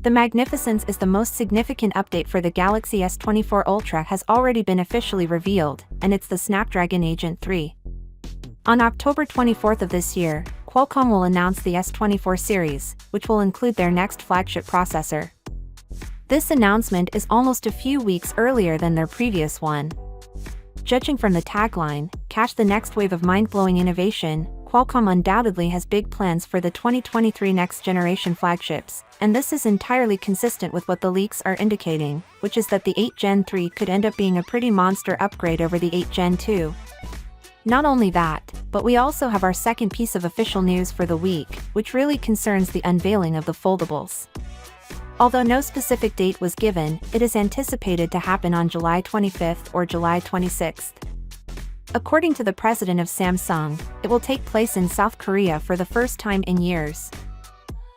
The Magnificence is the most significant update for the Galaxy S24 Ultra has already been officially revealed, and it's the Snapdragon Agent 3. On October 24th of this year, Qualcomm will announce the S24 series, which will include their next flagship processor. This announcement is almost a few weeks earlier than their previous one. Judging from the tagline, "Catch the next wave of mind-blowing innovation," Qualcomm undoubtedly has big plans for the 2023 next-generation flagships, and this is entirely consistent with what the leaks are indicating, which is that the 8 Gen 3 could end up being a pretty monster upgrade over the 8 Gen 2. Not only that, but we also have our second piece of official news for the week, which really concerns the unveiling of the foldables. Although no specific date was given, it is anticipated to happen on July 25th or July 26th. According to the president of Samsung, it will take place in South Korea for the first time in years.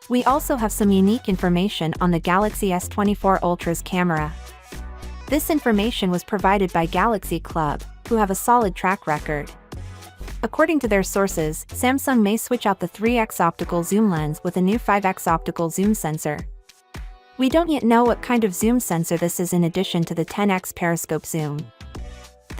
We also have some unique information on the Galaxy S24 Ultra's camera. This information was provided by Galaxy Club, who have a solid track record. According to their sources, Samsung may switch out the 3x optical zoom lens with a new 5x optical zoom sensor. We don't yet know what kind of zoom sensor this is in addition to the 10x periscope zoom.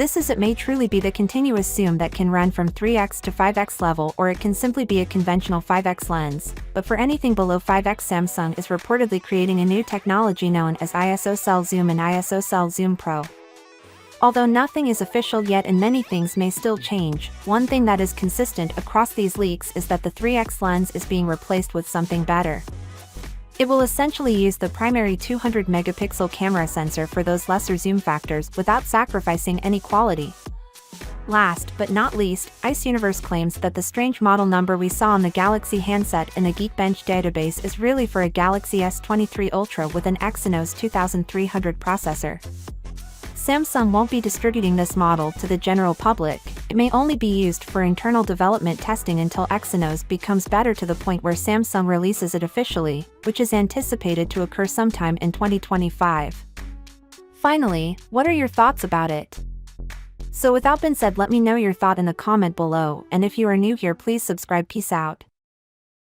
It may truly be the continuous zoom that can run from 3x to 5x level, or it can simply be a conventional 5x lens, but for anything below 5x, Samsung is reportedly creating a new technology known as ISO-Cell Zoom and ISO-Cell Zoom Pro. Although nothing is official yet and many things may still change, one thing that is consistent across these leaks is that the 3x lens is being replaced with something better. It will essentially use the primary 200-megapixel camera sensor for those lesser zoom factors without sacrificing any quality. Last but not least, Ice Universe claims that the strange model number we saw on the Galaxy handset in the Geekbench database is really for a Galaxy S23 Ultra with an Exynos 2300 processor. Samsung won't be distributing this model to the general public. It may only be used for internal development testing until Exynos becomes better to the point where Samsung releases it officially, which is anticipated to occur sometime in 2025. Finally, what are your thoughts about it? So without being said, let me know your thought in the comment below, and if you are new here, please subscribe. Peace out.